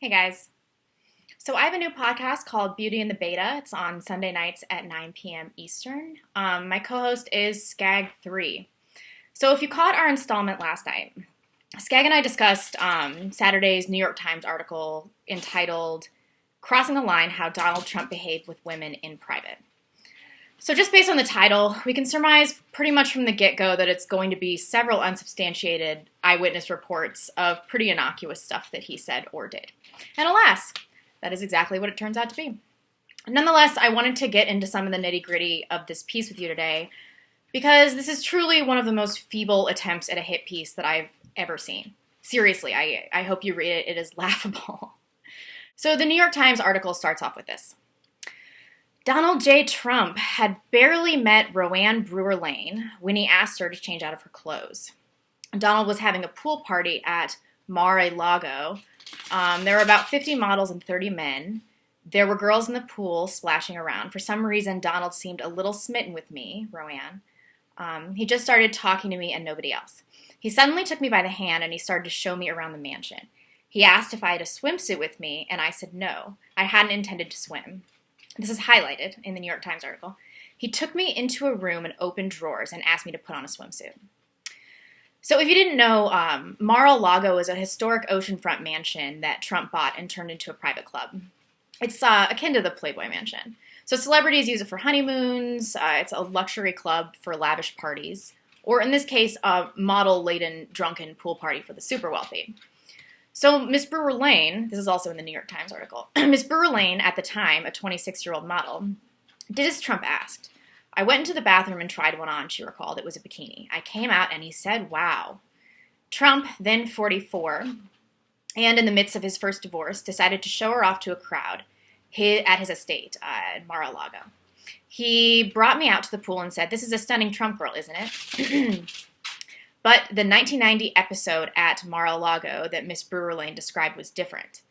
Hey guys. So I have a new podcast called Beauty and the Beta. It's on Sunday nights at 9 p.m. Eastern. My co-host is Skag3. So if you caught our installment last night, Skag and I discussed Saturday's New York Times article entitled Crossing the Line, How Donald Trump Behaved with Women in Private. So just based on the title, we can surmise pretty much from the get-go that it's going to be several unsubstantiated eyewitness reports of pretty innocuous stuff that he said or did. And alas, that is exactly what it turns out to be. Nonetheless, I wanted to get into some of the nitty-gritty of this piece with you today because this is truly one of the most feeble attempts at a hit piece that I've ever seen. Seriously, I hope you read it. It is laughable. So the New York Times article starts off with this. Donald J. Trump had barely met Roanne Brewer-Lane when he asked her to change out of her clothes. Donald was having a pool party at Mar-a-Lago. There were about 50 models and 30 men. There were girls in the pool splashing around. For some reason, Donald seemed a little smitten with me, Roanne. He just started talking to me and nobody else. He suddenly took me by the hand and he started to show me around the mansion. He asked if I had a swimsuit with me, and I said no. I hadn't intended to swim. This is highlighted in the New York Times article. He took me into a room and opened drawers and asked me to put on a swimsuit. So if you didn't know, Mar-a-Lago is a historic oceanfront mansion that Trump bought and turned into a private club. It's akin to the Playboy Mansion. So celebrities use it for honeymoons. It's a luxury club for lavish parties. Or in this case, a model-laden drunken pool party for the super wealthy. So Miss Brewer-Lane, this is also in the New York Times article, Miss Brewer-Lane, at the time a 26-year-old model, did as Trump asked. I went into the bathroom and tried one on, she recalled. It was a bikini. I came out and he said, wow. Trump, then 44, and in the midst of his first divorce, decided to show her off to a crowd at his estate at Mar-a-Lago. He brought me out to the pool and said, this is a stunning Trump girl, isn't it? But the 1990 episode at Mar-a-Lago that Miss Brewer-Lane described was different.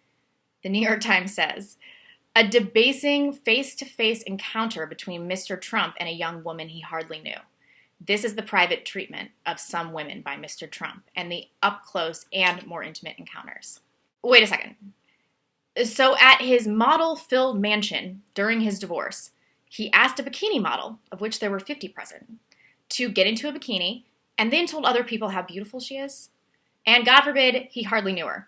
The New York Times says, a debasing face-to-face encounter between Mr. Trump and a young woman he hardly knew. This is the private treatment of some women by Mr. Trump and the up-close and more intimate encounters. Wait a second. So at his model-filled mansion during his divorce, he asked a bikini model, of which there were 50 present, to get into a bikini and then told other people how beautiful she is. And God forbid, he hardly knew her.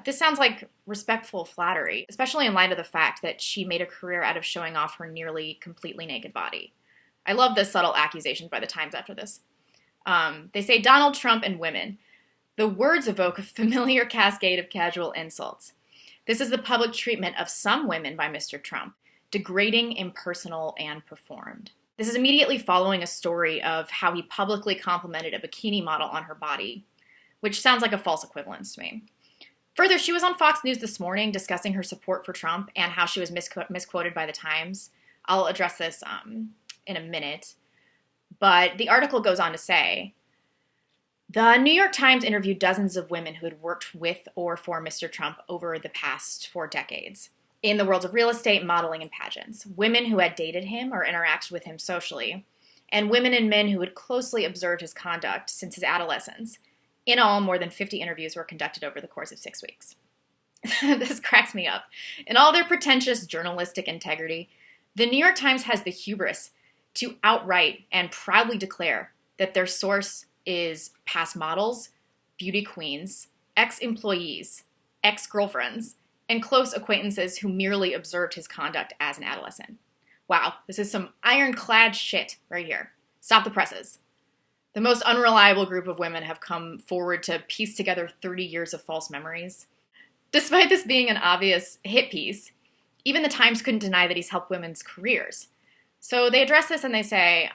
This sounds like respectful flattery, especially in light of the fact that she made a career out of showing off her nearly completely naked body. I love the subtle accusations by the Times after this. They say Donald Trump and women. The words evoke a familiar cascade of casual insults. This is the public treatment of some women by Mr. Trump, degrading, impersonal, and performed. This is immediately following a story of how he publicly complimented a bikini model on her body, which sounds like a false equivalence to me. Further, she was on Fox News this morning discussing her support for Trump and how she was misquoted by the Times. I'll address this in a minute. But the article goes on to say, the New York Times interviewed dozens of women who had worked with or for Mr. Trump over the past 4 decades. In the worlds of real estate, modeling, and pageants, women who had dated him or interacted with him socially, and women and men who had closely observed his conduct since his adolescence. In all, more than 50 interviews were conducted over the course of 6 weeks. This cracks me up. In all their pretentious journalistic integrity, the New York Times has the hubris to outright and proudly declare that their source is past models, beauty queens, ex-employees, ex-girlfriends, and close acquaintances who merely observed his conduct as an adolescent. Wow, this is some ironclad shit right here. Stop the presses. The most unreliable group of women have come forward to piece together 30 years of false memories. Despite this being an obvious hit piece, even the Times couldn't deny that he's helped women's careers. So they address this and they say,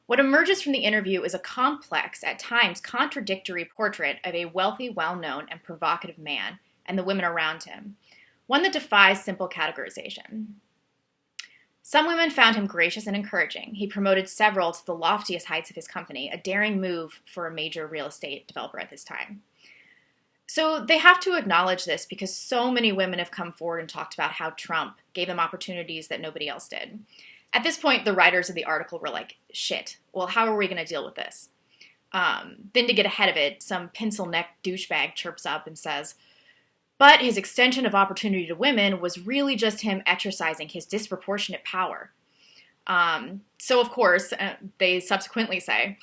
what emerges from the interview is a complex, at times contradictory portrait of a wealthy, well-known, and provocative man and the women around him, one that defies simple categorization. Some women found him gracious and encouraging. He promoted several to the loftiest heights of his company, a daring move for a major real estate developer at this time. So they have to acknowledge this because so many women have come forward and talked about how Trump gave them opportunities that nobody else did. At this point, the writers of the article were like, shit, well, how are we going to deal with this? Then to get ahead of it, some pencil-neck douchebag chirps up and says, But his extension of opportunity to women was really just him exercising his disproportionate power. So, of course, they subsequently say,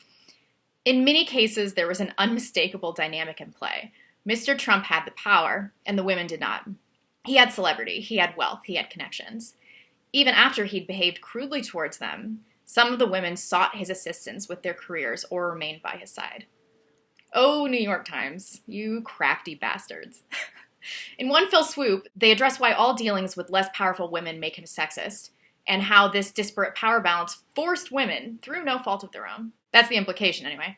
in many cases, there was an unmistakable dynamic in play. Mr. Trump had the power, and the women did not. He had celebrity, he had wealth, he had connections. Even after he'd behaved crudely towards them, some of the women sought his assistance with their careers or remained by his side. Oh, New York Times, you crafty bastards. In one fell swoop, they address why all dealings with less powerful women make him sexist, and how this disparate power balance forced women, through no fault of their own, that's the implication anyway,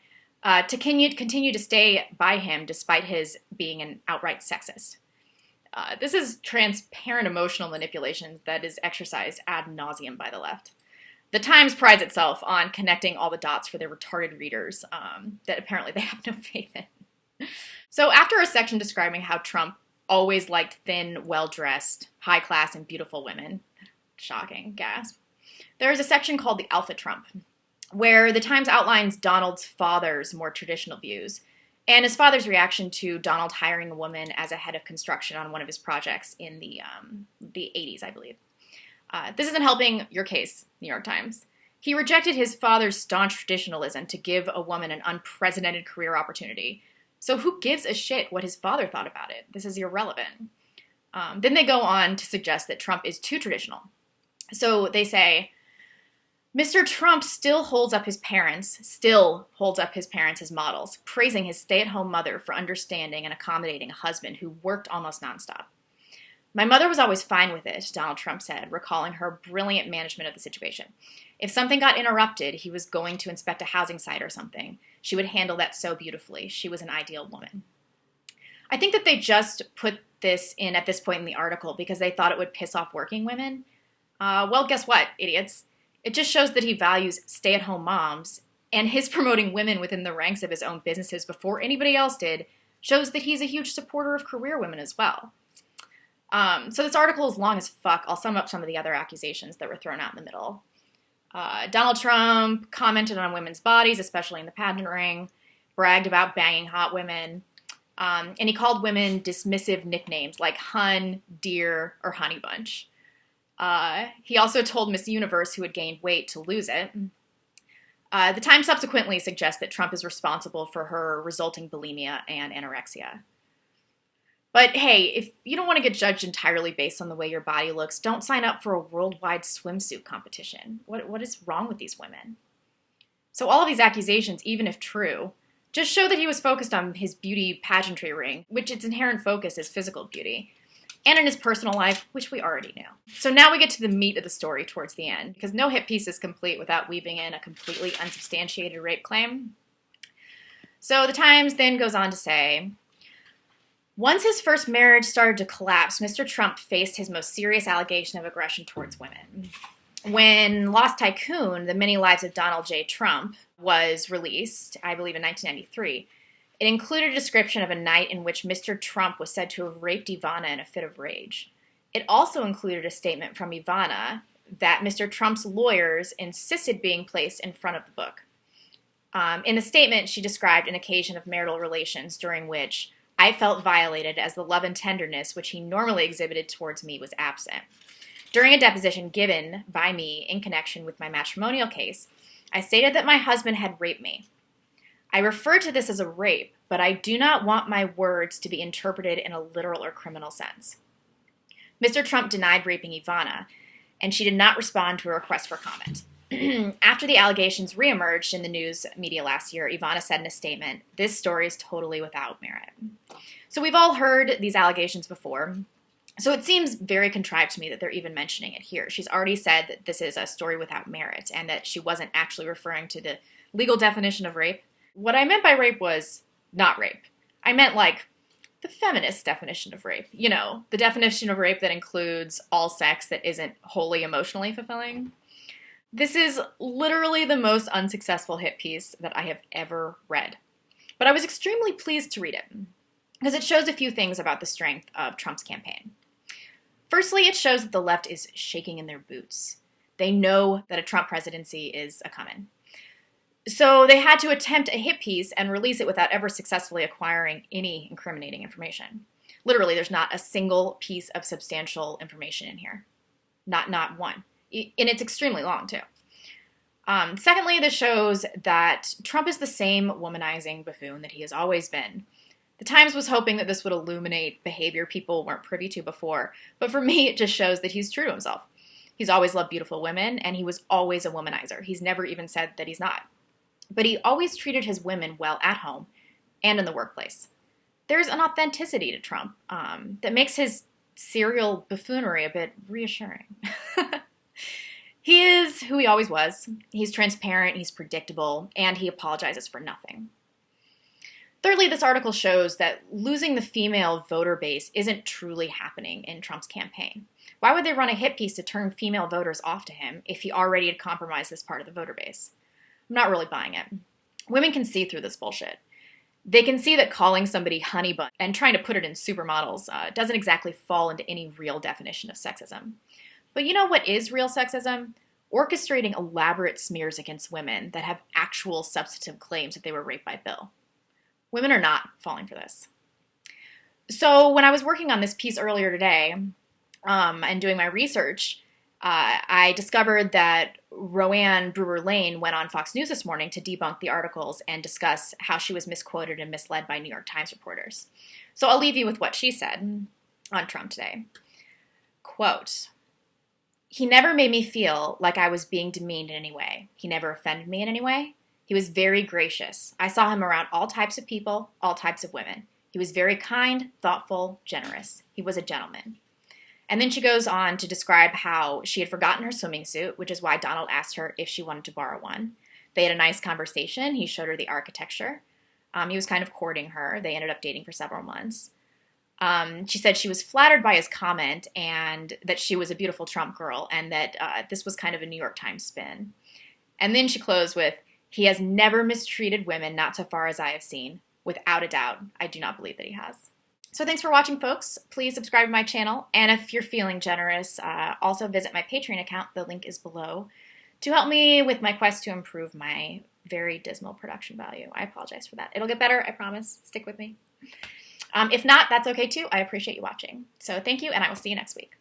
to continue to stay by him despite his being an outright sexist. This is transparent emotional manipulation that is exercised ad nauseum by the left. The Times prides itself on connecting all the dots for their retarded readers that apparently they have no faith in. So after a section describing how Trump always liked thin, well-dressed, high-class, and beautiful women, shocking, gasp, there is a section called the Alpha Trump, where the Times outlines Donald's father's more traditional views, and his father's reaction to Donald hiring a woman as a head of construction on one of his projects in the 80s, I believe. This isn't helping your case, New York Times. He rejected his father's staunch traditionalism to give a woman an unprecedented career opportunity. So who gives a shit what his father thought about it? This is irrelevant. Then they go on to suggest that Trump is too traditional. So they say, Mr. Trump still holds up his parents as models, praising his stay-at-home mother for understanding and accommodating a husband who worked almost nonstop. My mother was always fine with it, Donald Trump said, recalling her brilliant management of the situation. If something got interrupted, he was going to inspect a housing site or something. She would handle that so beautifully. She was an ideal woman. I think that they just put this in at this point in the article because they thought it would piss off working women. Well, guess what, idiots? It just shows that he values stay-at-home moms, and his promoting women within the ranks of his own businesses before anybody else did shows that he's a huge supporter of career women as well. So this article is long as fuck. I'll sum up some of the other accusations that were thrown out in the middle. Donald Trump commented on women's bodies, especially in the pageant ring, bragged about banging hot women, and he called women dismissive nicknames like Hun, Dear, or Honey Bunch. He also told Miss Universe, who had gained weight, to lose it. The Times subsequently suggests that Trump is responsible for her resulting bulimia and anorexia. But hey, if you don't want to get judged entirely based on the way your body looks, don't sign up for a worldwide swimsuit competition. What is wrong with these women? So all of these accusations, even if true, just show that he was focused on his beauty pageantry ring, which its inherent focus is physical beauty, and in his personal life, which we already knew. So now we get to the meat of the story towards the end, because no hit piece is complete without weaving in a completely unsubstantiated rape claim. So the Times then goes on to say, once his first marriage started to collapse, Mr. Trump faced his most serious allegation of aggression towards women. When Lost Tycoon, The Many Lives of Donald J. Trump, was released, I believe in 1993, it included a description of a night in which Mr. Trump was said to have raped Ivana in a fit of rage. It also included a statement from Ivana that Mr. Trump's lawyers insisted being placed in front of the book. In the statement, she described an occasion of marital relations during which I felt violated as the love and tenderness which he normally exhibited towards me was absent. During a deposition given by me in connection with my matrimonial case, I stated that my husband had raped me. I refer to this as a rape, but I do not want my words to be interpreted in a literal or criminal sense. Mr. Trump denied raping Ivana, and she did not respond to a request for comment. After the allegations reemerged in the news media last year, Ivana said in a statement, "This story is totally without merit." So we've all heard these allegations before, so it seems very contrived to me that they're even mentioning it here. She's already said that this is a story without merit and that she wasn't actually referring to the legal definition of rape. What I meant by rape was not rape. I meant like the feminist definition of rape. You know, the definition of rape that includes all sex that isn't wholly emotionally fulfilling. This is literally the most unsuccessful hit piece that I have ever read. But I was extremely pleased to read it, because it shows a few things about the strength of Trump's campaign. Firstly, it shows that the left is shaking in their boots. They know that a Trump presidency is a-coming. So they had to attempt a hit piece and release it without ever successfully acquiring any incriminating information. Literally, there's not a single piece of substantial information in here. Not one. And it's extremely long, too. Secondly, this shows that Trump is the same womanizing buffoon that he has always been. The Times was hoping that this would illuminate behavior people weren't privy to before, but for me, it just shows that he's true to himself. He's always loved beautiful women, and he was always a womanizer. He's never even said that he's not. But he always treated his women well at home and in the workplace. There's an authenticity to Trump that makes his serial buffoonery a bit reassuring. He is who he always was. He's transparent, he's predictable, and he apologizes for nothing. Thirdly, this article shows that losing the female voter base isn't truly happening in Trump's campaign. Why would they run a hit piece to turn female voters off to him if he already had compromised this part of the voter base? I'm not really buying it. Women can see through this bullshit. They can see that calling somebody honey bun and trying to put it in supermodels doesn't exactly fall into any real definition of sexism. But you know what is real sexism? Orchestrating elaborate smears against women that have actual substantive claims that they were raped by Bill. Women are not falling for this. So when I was working on this piece earlier today and doing my research, I discovered that Roanne Brewer-Lane went on Fox News this morning to debunk the articles and discuss how she was misquoted and misled by New York Times reporters. So I'll leave you with what she said on Trump today. Quote, "He never made me feel like I was being demeaned in any way. He never offended me in any way. He was very gracious. I saw him around all types of people, all types of women. He was very kind, thoughtful, generous. He was a gentleman." And then she goes on to describe how she had forgotten her swimming suit, which is why Donald asked her if she wanted to borrow one. They had a nice conversation. He showed her the architecture. He was kind of courting her. They ended up dating for several months. She said she was flattered by his comment and that she was a beautiful Trump girl and that this was kind of a New York Times spin. And then she closed with, "He has never mistreated women, not so far as I have seen. Without a doubt, I do not believe that he has." So thanks for watching, folks. Please subscribe to my channel. And if you're feeling generous, also visit my Patreon account. The link is below to help me with my quest to improve my very dismal production value. I apologize for that. It'll get better, I promise. Stick with me. If not, that's okay too. I appreciate you watching. So thank you, and I will see you next week.